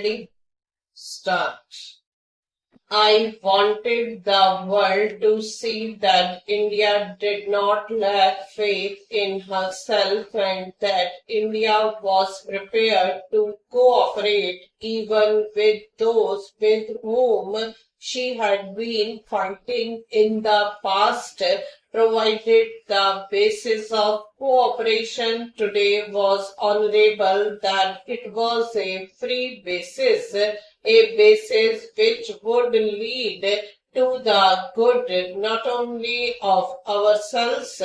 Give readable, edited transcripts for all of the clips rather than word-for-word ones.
Ready? Start. I wanted the world to see that India did not lack faith in herself and that India was prepared to cooperate even with those with whom she had been fighting in the past, provided the basis of cooperation today was honorable, that it was a free basis, a basis which would lead to the good not only of ourselves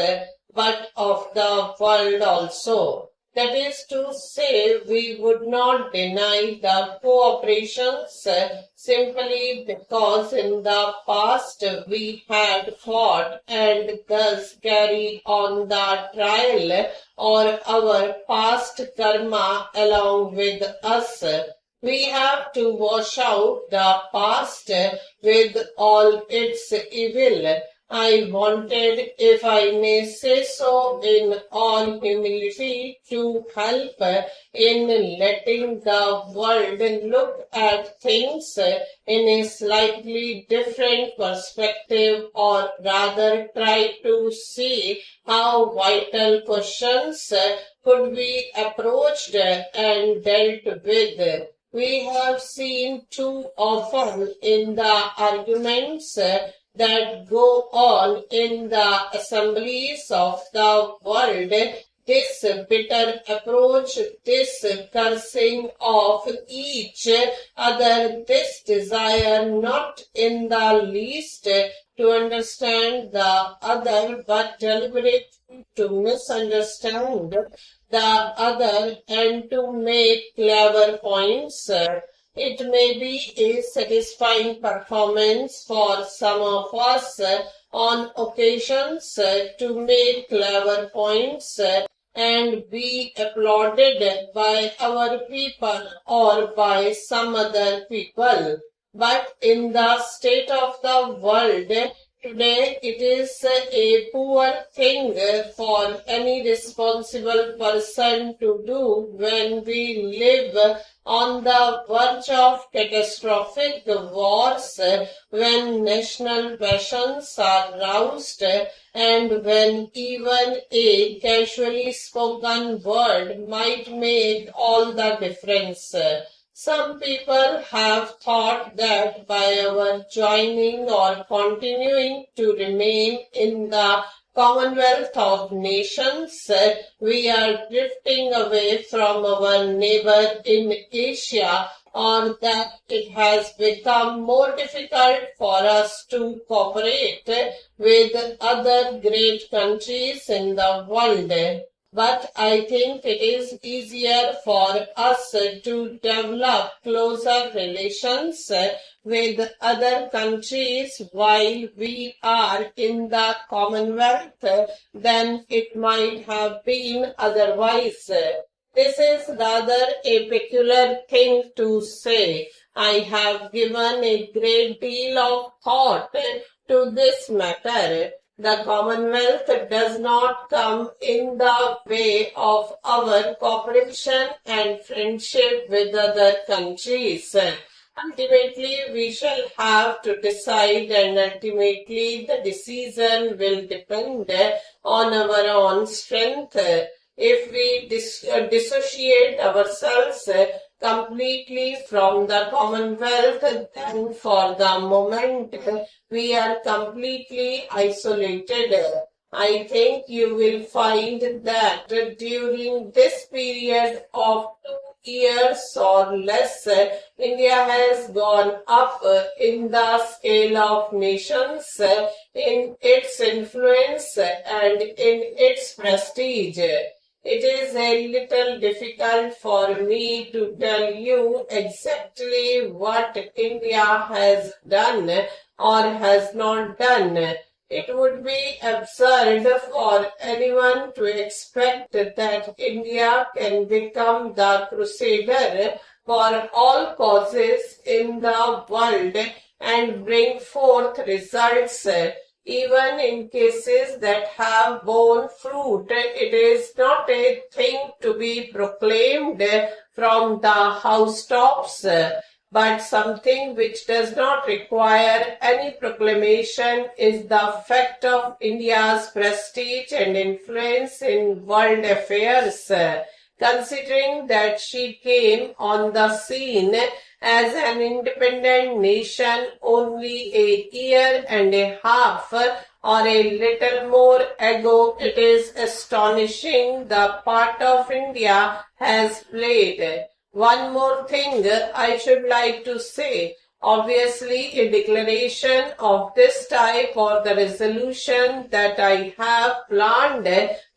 but of the world also. That is to say, we would not deny the cooperations simply because in the past we had fought and thus carry on the trial or our past karma along with us. We have to wash out the past with all its evil. I wanted, if I may say so, in all humility, to help in letting the world look at things in a slightly different perspective, or rather try to see how vital questions could be approached and dealt with. We have seen too often in the arguments that go on in the assemblies of the world this bitter approach, this cursing of each other, this desire not in the least to understand the other but deliberately to misunderstand the other and to make clever points. It may be a satisfying performance for some of us on occasions to make clever points and be applauded by our people or by some other people. But in the state of the world today, it is a poor thing for any responsible person to do when we live on the verge of catastrophic wars, when national passions are roused, and when even a casually spoken word might make all the difference. Some people have thought that by our joining or continuing to remain in the Commonwealth of Nations, we are drifting away from our neighbor in Asia, or that it has become more difficult for us to cooperate with other great countries in the world. But I think it is easier for us to develop closer relations with other countries while we are in the Commonwealth than it might have been otherwise. This is rather a peculiar thing to say. I have given a great deal of thought to this matter. The Commonwealth does not come in the way of our cooperation and friendship with other countries. Ultimately, we shall have to decide, and ultimately the decision will depend on our own strength. If we dissociate ourselves completely from the Commonwealth, then for the moment we are completely isolated. I think you will find that during this period of 2 years or less, India has gone up in the scale of nations, in its influence and in its prestige. It is a little difficult for me to tell you exactly what India has done or has not done. It would be absurd for anyone to expect that India can become the crusader for all causes in the world and bring forth results. Even in cases that have borne fruit, it is not a thing to be proclaimed from the housetops, but something which does not require any proclamation is the fact of India's prestige and influence in world affairs. Considering that she came on the scene as an independent nation only a year and a half or a little more ago, it is astonishing the part of India has played. One more thing I should like to say. Obviously, a declaration of this type or the resolution that I have planned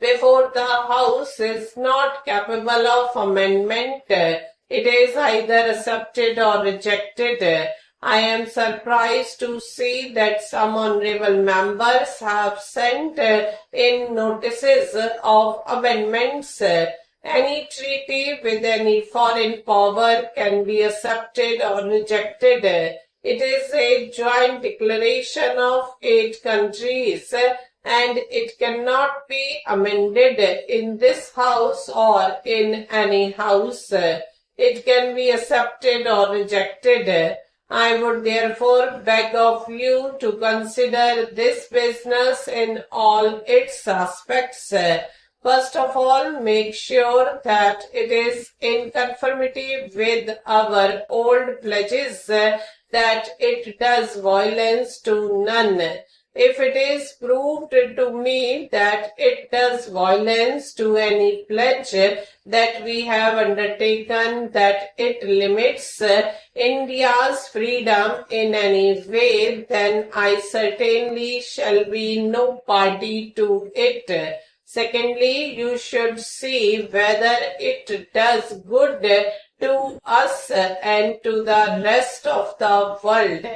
before the House is not capable of amendment. It is either accepted or rejected. I am surprised to see that some honorable members have sent in notices of amendments. Any treaty with any foreign power can be accepted or rejected. It is a joint declaration of 8 countries and it cannot be amended in this house or in any house. It can be accepted or rejected. I would therefore beg of you to consider this business in all its aspects. First of all, make sure that it is in conformity with our old pledges, that it does violence to none. If it is proved to me that it does violence to any pledge that we have undertaken, that it limits India's freedom in any way, then I certainly shall be no party to it. Secondly, you should see whether it does good to us and to the rest of the world.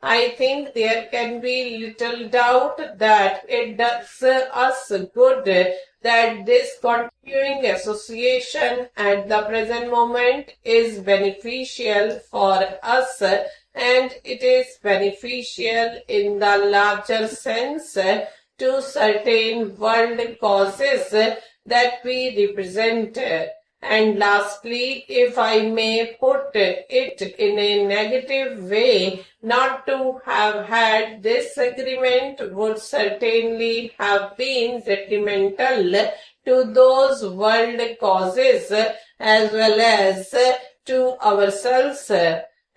I think there can be little doubt that it does us good, that this continuing association at the present moment is beneficial for us, and it is beneficial in the larger sense to certain world causes that we represent. And lastly, if I may put it in a negative way, not to have had this agreement would certainly have been detrimental to those world causes as well as to ourselves.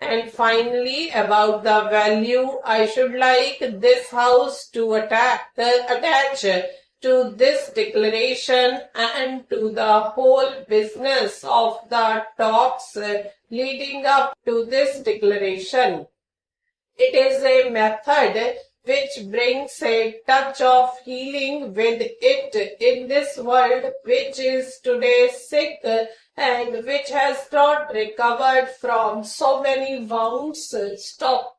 And finally, about the value, I should like this house to attach to this declaration and to the whole business of the talks leading up to this declaration. It is a method which brings a touch of healing with it in this world which is today sick and which has not recovered from so many wounds. Stop.